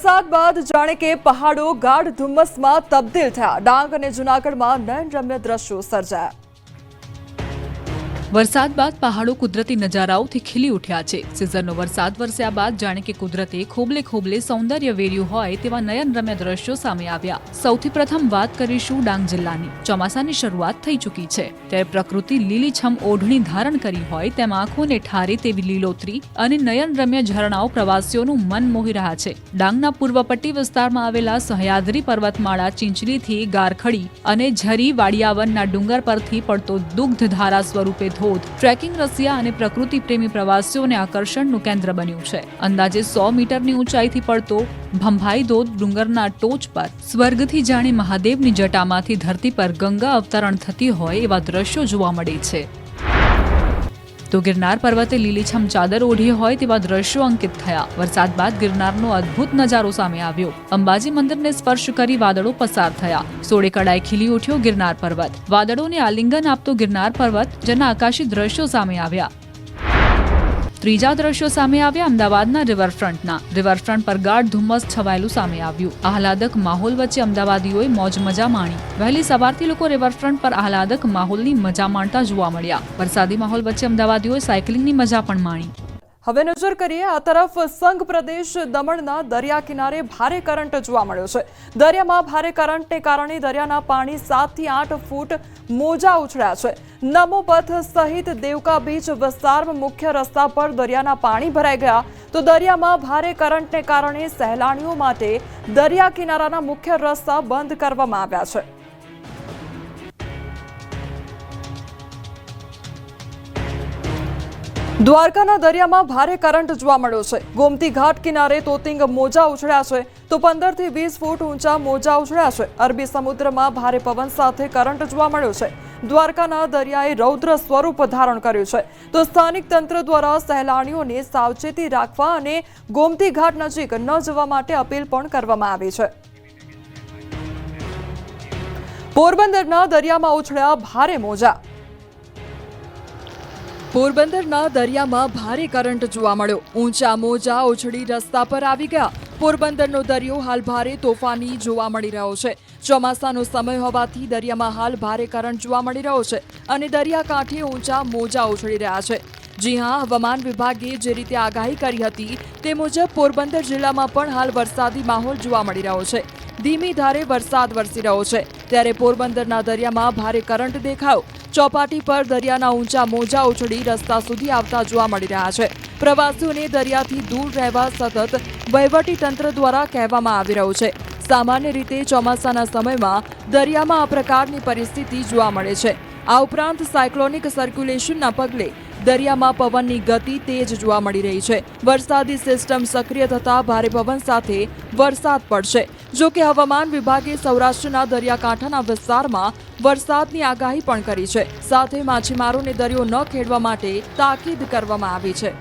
વરસાદ બાદ જાણે કે પહાડો ગાઢ ધુમ્મસમાં તબદીલ થયા। ડાંગ અને જૂનાગઢમાં નયનરમ્ય દ્રશ્યો સર્જાયા। વરસાદ બાદ પહાડો કુદરતી નજારાઓથી ખીલી ઉઠ્યા છે। સિઝનનો વરસાદ વરસ્યા બાદ જાણે કે કુદરતે ખોબલે ખોબલે સૌંદર્ય વેર્યું હોય તેવા નયનરમ્ય દ્રશ્યો સામે આવ્યા। સૌથી પ્રથમ વાત કરીશું ડાંગ જિલ્લાની। ચોમાસાની શરૂઆત થઈ ચૂકી છે ત્યારે પ્રકૃતિ લીલીછમ ઓઢણી ધારણ કરી હોય તેમ આંખોને ઠારે તેવી લીલોતરી અને નયનરમ્ય ઝરણાઓ પ્રવાસીઓનું મન મોહી રહ્યા છે। ડાંગના પૂર્વ પટ્ટી વિસ્તારમાં આવેલા સહ્યાદ્રી પર્વતમાળા ચીંચલીથી ગારખડી અને ઝરી વાડિયાવનના ડુંગર પરથી પડતો દુગ્ધધારા સ્વરૂપે ટ્રેકિંગ રસિયા અને પ્રકૃતિ પ્રેમી પ્રવાસીઓને આકર્ષણનું કેન્દ્ર બન્યું છે। અંદાજે 100 મીટરની ઊંચાઈથી પડતો ભંભાઈ ધોધ ડુંગરના ટોચ પર સ્વર્ગથી જાણે મહાદેવની જટામાંથી ધરતી પર ગંગા અવતરણ થતી હોય એવા દ્રશ્યો જોવા મળે છે। તો ગિરનાર પર્વતે લીલીછમ ચાદર ઓઢી હોય તેવા દ્રશ્યો અંકિત થયા। વરસાદ બાદ ગિરનારનો અદ્ભુત નજારો સામે આવ્યો। અંબાજી મંદિરને સ્પર્શ કરી વાદળો પસાર થયા। સોળે કળાએ ખીલી ઉઠ્યો ગિરનાર પર્વત। વાદળોને આલિંગન આપતો ગિરનાર પર્વત જેના આકાશી દ્રશ્યો સામે આવ્યા। ત્રીજા દ્રશ્યો સામે આવ્યા અમદાવાદના રિવરફ્રન્ટના। રિવરફ્રન્ટ પર ગાઢ ધુમ્મસ છવાયેલું સામે આવ્યું। આહલાદક માહોલ વચ્ચે અમદાવાદીઓએ મોજ મજા માણી। વહેલી સવારથી લોકો રિવરફ્રન્ટ પર આહલાદક માહોલની મજા માણતા જોવા મળ્યા। વરસાદી માહોલ વચ્ચે અમદાવાદીઓએ સાયકલિંગની મજા પણ માણી। હવે નજર કરીએ આ તરફ સંઘ પ્રદેશ દમણના દરિયા કિનારે ભારે કરંટ જોવા મળ્યો છે। દરિયામાં ભારે કરંટને કારણે દરિયાના પાણી 7 થી 8 ફૂટ મોજા ઉછળ્યા છે। નમો પથ સહિત દેવકા બીચ વિસ્તારમાં મુખ્ય રસ્તા પર દરિયાના પાણી ભરાઈ ગયા। તો દરિયામાં ભારે કરંટને કારણે સહેલાણીઓ માટે દરિયા કિનારાના મુખ્ય રસ્તા બંધ કરવામાં આવ્યા છે। દ્વારકાના દરિયામાં ભારે કરંટ જોવા મળ્યો છે। ગોમતી ઘાટ કિનારે તોતિંગ મોજા ઉછળ્યા છે તો 15 થી 20 ફૂટ ઊંચા મોજા ઉછળ્યા છે। અરબી સમુદ્રમાં ભારે પવન સાથે કરંટ જોવા મળ્યો છે। દ્વારકાના દરિયાએ રૌદ્ર સ્વરૂપ ધારણ કર્યું છે તો સ્થાનિક તંત્ર દ્વારા સહેલાણીઓને સાવચેતી રાખવા અને ગોમતી ઘાટ નજીક ન જવા માટે અપીલ પણ કરવામાં આવી છે। પોરબંદરના દરિયામાં ઉછળ્યા ભારે મોજા। પોરબંદરના દરિયામાં ભારે કરંટ જોવા મળ્યો। ઊંચા મોજા ઉછળી રસ્તા પર આવી ગયા। પોરબંદરનો દરિયો હાલ ભારે તોફાની જોવા મળી રહ્યો છે। ચોમાસાનો સમય હોવાથી દરિયામાં હાલ ભારે કરંટ જોવા મળી રહ્યો છે અને દરિયાકાંઠે ઊંચા મોજા ઉછળી રહ્યા છે। જી હા, હવામાન વિભાગે જે રીતે આગાહી કરી હતી તે મુજબ પોરબંદર જિલ્લામાં પણ હાલ વરસાદી માહોલ જોવા મળી રહ્યો છે। ધીમી ધારે વરસાદ વરસી રહ્યો છે ત્યારે પોરબંદરના દરિયામાં ભારે કરંટ દેખાયો। ચોપાટી પર દરિયાના ઊંચા મોજા ઉછળી રસ્તા સુધી આવતા જોવા મળી રહ્યા છે। પ્રવાસીઓને દરિયાથી દૂર રહેવા સતત વહીવટી તંત્ર દ્વારા કહેવામાં આવી રહ્યું છે। સામાન્ય રીતે ચોમાસાના સમયમાં દરિયામાં આ પ્રકારની પરિસ્થિતિ જોવા મળે છે। આ ઉપરાંત સાયક્લોનિક સર્ક્યુલેશનના પગલે દરિયામાં પવનની ગતિ તેજ જોવા મળી રહી છે। વરસાદી સિસ્ટમ સક્રિય થતા ભારે પવન સાથે વરસાદ પડશે। જો કે હવામાન વિભાગે સૌરાષ્ટ્રના દરિયાકાંઠાના વિસ્તારમાં વરસાદની આગાહી પણ કરી છે। સાથે માછીમારોને દરિયો ન ખેડવા માટે તાકીદ કરવામાં આવી છે।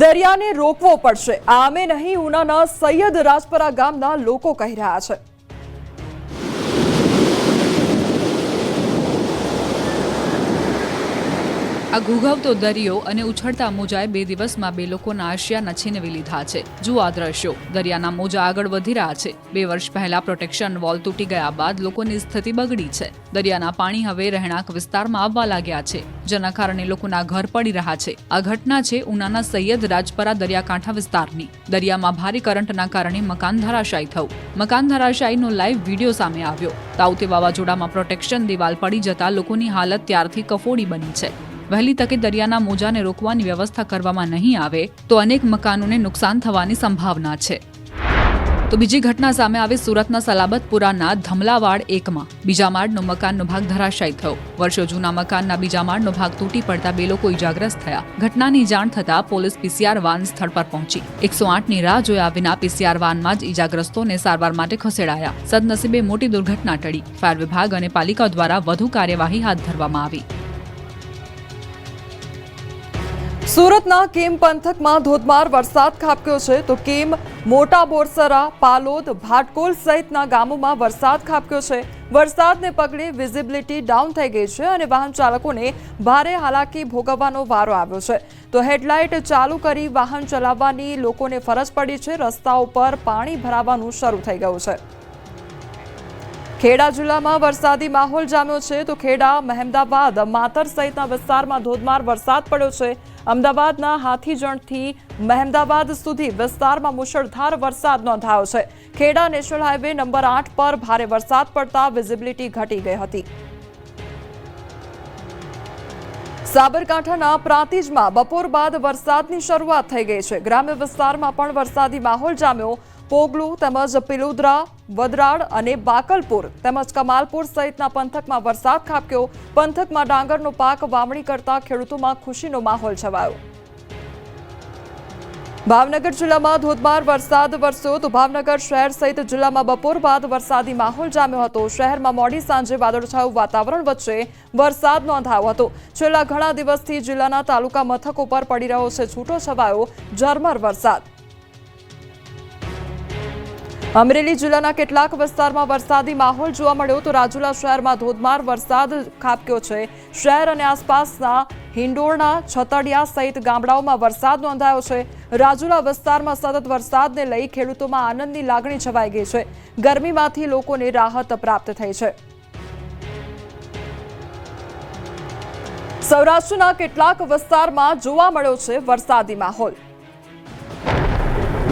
દરિયાને રોકવો પડશે, આમે નહીં ઉનાના સૈયદ રાજપરા ગામના લોકો કહી રહ્યા છે। આ ઘૂઘવતો દરિયો અને ઉછળતા મોજાએ 2 દિવસમાં 2 લોકોના આશિયાના છીનવી લીધા છે। જુઓ આ દ્રશ્યો। દરિયાના મોજા આગળ વધી રહ્યા છે। 2 વર્ષ પહેલા પ્રોટેક્શન વોલ તૂટી ગયા બાદ લોકોની સ્થિતિ બગડી છે। દરિયાના પાણી હવે રહેણાંક વિસ્તારમાં આવવા લાગ્યા છે જેના કારણે લોકોના ઘર પડી રહ્યા છે। આ ઘટના છે ઉનાના સૈયદ રાજપરા દરિયાકાંઠા વિસ્તારની। દરિયામાં ભારે કરંટના કારણે મકાન ધરાશાયી થયું। મકાન ધરાશાયીનો લાઈવ વિડીયો સામે આવ્યો। તાઉતે વાવાઝોડામાં પ્રોટેક્શન દિવાલ પડી જતા લોકોની હાલત ત્યારથી કફોડી બની છે। વહેલી તકે દરિયાના મોજાને રોકવાની વ્યવસ્થા કરવામાં નહીં આવે તો અનેક મકાનોને નુકસાન થવાની સંભાવના છે। તો બીજી ઘટના સામે આવી સુરતના સલાબતપુરાના ધમલાવાડ 1માં બીજા માળનો મકાનનો ભાગ ધરાશાયી થયો। વર્ષો જૂના મકાનના બીજા માળનો ભાગ તૂટી પડતા 2 લોકો ઇજાગ્રસ્ત થયા। ઘટનાની જાણ થતાં પોલીસ પીસીઆર વાન સ્થળ પર પહોંચી 108ની રાહ જોયા વિના પીસીઆર વાનમાં જ ઇજાગ્રસ્તોને સારવાર માટે ખસેડાયા। સદનસીબે મોટી દુર્ઘટના ટળી। ફાયર વિભાગ અને પાલિકા દ્વારા વધુ કાર્યવાહી હાથ ધરવામાં આવી। સુરતના કેમ પંથકમાં ધોધમાર વરસાદ ખાબક્યો છે તો કેમ, મોટા બોરસરા, પાલોદ, ભાટકોલ સહિતના ગામોમાં વરસાદ ખાબક્યો છે. વરસાદને પગલે વિઝિબિલિટી ડાઉન થઈ ગઈ છે અને વાહન ચાલકોને ભારે હાલાકી ભોગવવાનો વારો આવ્યો છે. તો હેડલાઇટ ચાલુ કરી વાહન ચલાવવાની લોકોને ફરજ પડી છે. રસ્તાઓ પર પાણી ભરાવાનું શરૂ થઈ ગયું છે. ખેડા જિલ્લામાં વરસાદી માહોલ જામ્યો છે તો ખેડા, મહેમદાવાદ, માતર સહિતના વિસ્તારમાં ધોધમાર વરસાદ પડ્યો છે. અમદાવાદના હાથીજણથી મહેમદાવાદ સુધી વિસ્તારમાં મુશળધાર વરસાદ નોંધાયો છે. ખેડા નેશનલ હાઈવે નંબર 8 પર ભારે વરસાદ પડતા વિઝિબિલિટી ઘટી ગઈ હતી. સાબરકાંઠાના પ્રાંતિજમાં બપોર બાદ વરસાદની શરૂઆત થઈ ગઈ છે. ગ્રામ્ય વિસ્તારમાં પણ વરસાદી માહોલ જામ્યો. પોગલું તેમજ પિલોદરા, વદરાડ અને બાકલપુર તેમજ કમાલપુર સહિતના પંથકમાં વરસાદ ખાબક્યો. પંથકમાં ડાંગરનો પાક વાવણી કરતા ખેડૂતોમાં ખુશીનો માહોલ છવાયો. ભાવનગર જિલ્લામાં ધોધમાર વરસાદ વરસ્યો તો ભાવનગર શહેર સહિત જિલ્લામાં બપોર બાદ વરસાદી માહોલ જામ્યો હતો. શહેરમાં મોડી સાંજે વાદળછાયું વાતાવરણ વચ્ચે વરસાદ નોંધાયો હતો. છેલ્લા ઘણા દિવસથી જિલ્લાના તાલુકા મથકો પર પડી રહ્યો છે છૂટો છવાયો ઝરમર વરસાદ. અમરેલી જિલ્લાના કેટલાક વિસ્તારમાં વરસાદી માહોલ જોવા મળ્યો તો રાજુલા શહેરમાં ધોધમાર વરસાદ ખાબક્યો છે. શહેર અને આસપાસના હિંડોળના, છતડિયા સહિત ગામડાઓમાં વરસાદ નોંધાયો છે. રાજુલા વિસ્તારમાં સતત વરસાદને લઈ ખેડૂતોમાં આનંદની લાગણી છવાઈ ગઈ છે. ગરમીમાંથી લોકોને રાહત પ્રાપ્ત થઈ છે. સૌરાષ્ટ્રના કેટલાક વિસ્તારમાં જોવા મળ્યો છે વરસાદી માહોલ.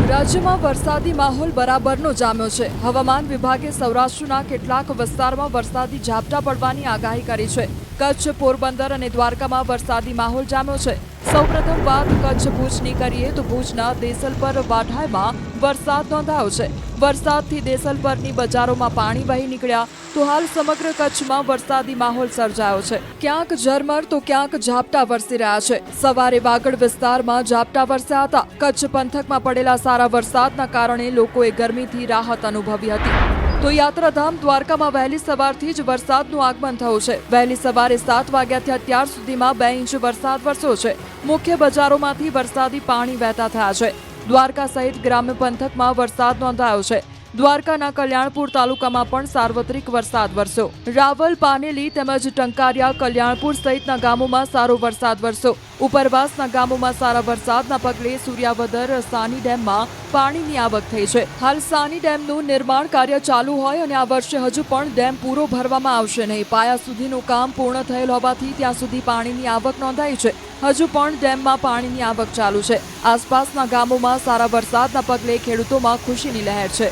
રાજ્યમાં વરસાદી માહોલ બરાબરનો જામ્યો છે. હવામાન વિભાગે સૌરાષ્ટ્રના કેટલાક વિસ્તારમાં વરસાદી ઝાપટા પડવાની આગાહી કરી છે. કચ્છ, પોરબંદર અને દ્વારકામાં વરસાદી માહોલ જામ્યો છે. સૌપ્રથમ વાત કચ્છ ભુજની કરીએ તો ભુજના દેસલપર વાઢાયમાં વરસાદ નોંધાયો છે. વરસાદથી દેસલપરની બજારોમાં પાણી વહી નીકળ્યા તો હાલ સમગ્ર કચ્છમાં વરસાદી માહોલ સર્જાયો છે. ક્યાંક ઝરમર તો ક્યાંક ઝાપટા વરસી રહ્યા છે. સવારે વાગડ વિસ્તારમાં ઝાપટા વરસ્યા હતા. કચ્છ પંથકમાં પડેલા સારા વરસાદના કારણે લોકોએ ગરમીથી રાહત અનુભવી હતી. તો યાત્રાધામ દ્વારકામાં વહેલી સવારથી જ વરસાદનું આગમન થયું છે. વહેલી સવારે 7 વાગ્યાથી અત્યાર સુધીમાં 2 ઇંચ વરસાદ વરસ્યો છે. મુખ્ય બજારોમાંથી વરસાદી પાણી વહેતા થયા છે. દ્વારકા સહિત ગ્રામ્ય પંથકમાં વરસાદ નોંધાયો છે. દ્વારકાના કલ્યાણપુર તાલુકામાં પણ સાર્વત્રિક વરસાદ વરસ્યો. રાવલ, પાનેલી તેમજ ટંકારિયા, કલ્યાણપુર સહિતના ગામોમાં સારો વરસાદ વરસ્યો. ઉપરવાસના ગામોમાં સારા વરસાદના પગલે સૂર્યાવદર સાની ડેમમાં પાણીની આવક થઈ છે. હાલ સાની ડેમનું નિર્માણ કાર્ય ચાલુ હોય અને આ વર્ષે હજુ પણ ડેમ પૂરો ભરવામાં આવશે નહીં. પાયા સુધીનું કામ પૂર્ણ થયેલ હોવાથી ત્યાં સુધી પાણીની આવક નોંધાઈ છે. હજુ પણ ડેમમાં પાણીની આવક ચાલુ છે. આસપાસના ગામોમાં સારા વરસાદના પગલે ખેડૂતોમાં ખુશીની લહેર છે.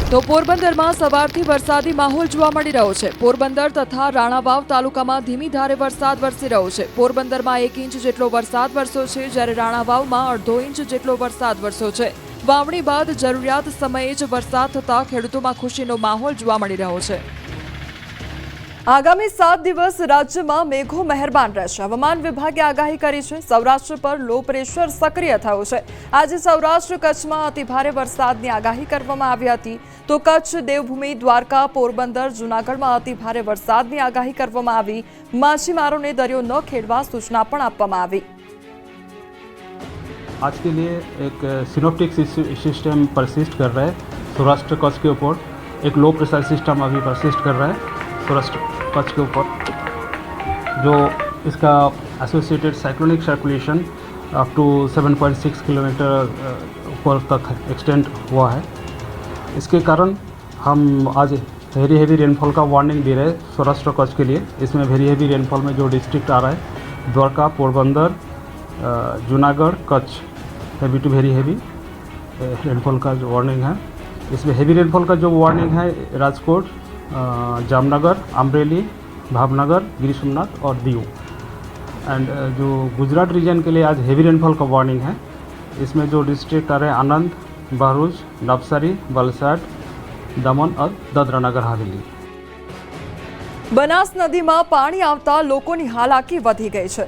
તો પોરબંદરમાં સવારથી વરસાદી માહોલ જોવા મળી રહ્યો છે. પોરબંદર તથા રાણાવાવ તાલુકામાં ધીમી ધારે વરસાદ વરસી રહ્યો છે. પોરબંદરમાં 1 ઇંચ જેટલો વરસાદ વરસ્યો છે જ્યારે રાણાવાવમાં 1/2 ઇંચ જેટલો વરસાદ વરસ્યો છે. વાવણી બાદ જરૂરિયાત સમયે જ વરસાદ થતા ખેડૂતોમાં ખુશીનો માહોલ જોવા મળી રહ્યો છે. આગામી 7 દિવસ રાજ્યમાં મેઘો મહેરબાન રહેશે. હવામાન વિભાગે આગાહી કરી છે. સૌરાષ્ટ્ર પર લો પ્રેશર સક્રિય થયું છે. આજે સૌરાષ્ટ્ર કચ્છમાં અતિભારે વરસાદની આગાહી કરવામાં આવી હતી તો કચ્છ, દેવભૂમિ, દ્વારકા, પોરબંદર, જૂનાગઢમાં અતિભારે વરસાદની આગાહી કરવામાં આવી. માછીમારોને દરિયો ન ખેડવા સૂચના પણ આપવામાં આવી. आज के लिए एक सिनोप्टिक सिस्टम परसिस्ट कर रहा है सौराष्ट्र कच्छ के ऊपर. एक लो प्रेशर सिस्टम अभी परसिस्ट कर रहा है सौराष्ट्र कच्छ के ऊपर, जो इसका associated cyclonic circulation up to 7.6 kilometre ऊपर तक एक्सटेंड हुआ है. इसके कारण हम आज वेरी हेवी रेनफॉल का वार्निंग दे रहे हैं सौराष्ट्र कच्छ के लिए. इसमें वेरी हेवी रेनफॉल में जो डिस्ट्रिक्ट आ रहा है Dwarka, Porbandar, Junagadh, Kutch, heavy to very heavy rainfall का जो वार्निंग है. इसमें हेवी रेनफॉल का जो वार्निंग है राजकोट, जामनगर, अमरेली, भावनगर, गिर सोमनाथ और दीव. एंड जो गुजरात रीजन के लिए आज हेवी रेनफॉल का वार्निंग है. इसमें जो डिस्ट्रिक्ट आ रहे हैं आनंद, भरूच, नवसारी, वलसाड, दमन और दादरा नगर हवेली. બનાસ નદીમાં પાણી આવતા લોકોની હાલાકી વધી ગઈ છે.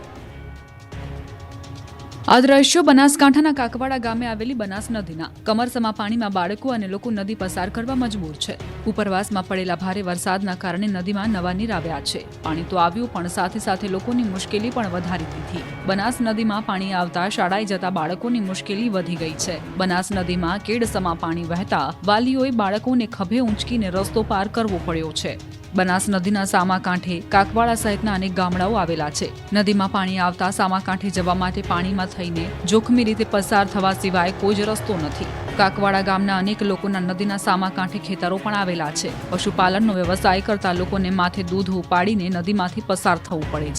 આ દ્રશ્યો બનાસકાંઠાના કાકવાડા ગામે આવેલી બનાસ નદીના કમરસમા પાણીમાં બાળકો અને લોકો નદી પસાર કરવા મજબૂર છે. ઉપરવાસમાં પડેલા ભારે વરસાદના કારણે નદીમાં નવા નીર આવ્યા છે. પાણી તો આવ્યું પણ સાથે સાથે લોકોની મુશ્કેલી પણ વધારી દીધી. બનાસ નદીમાં પાણી આવતા શાળાએ જતા બાળકોની મુશ્કેલી વધી ગઈ છે. બનાસ નદીમાં કેડસમા પાણી વહેતા વાલીઓએ બાળકોને ખભે ઊંચકીને રસ્તો પાર કરવો પડ્યો છે. બનાસ નદીના સામા કાંઠે કાકવાડા સહિતના અનેક ગામડાઓ આવેલા છે. નદીમાં પાણી આવતા સામા કાંઠે જવા માટે પાણીમાં થઈને જોખમી રીતે પસાર થવા સિવાય કોઈ જ રસ્તો નથી. કાકવાડા ગામના અનેક લોકોના નદીના સામા કાંઠે ખેતરો પણ આવેલા છે. પશુપાલનનો વ્યવસાય કરતા લોકોને માથે દૂધ ઉપાડીને નદીમાંથી પસાર થવું પડે છે.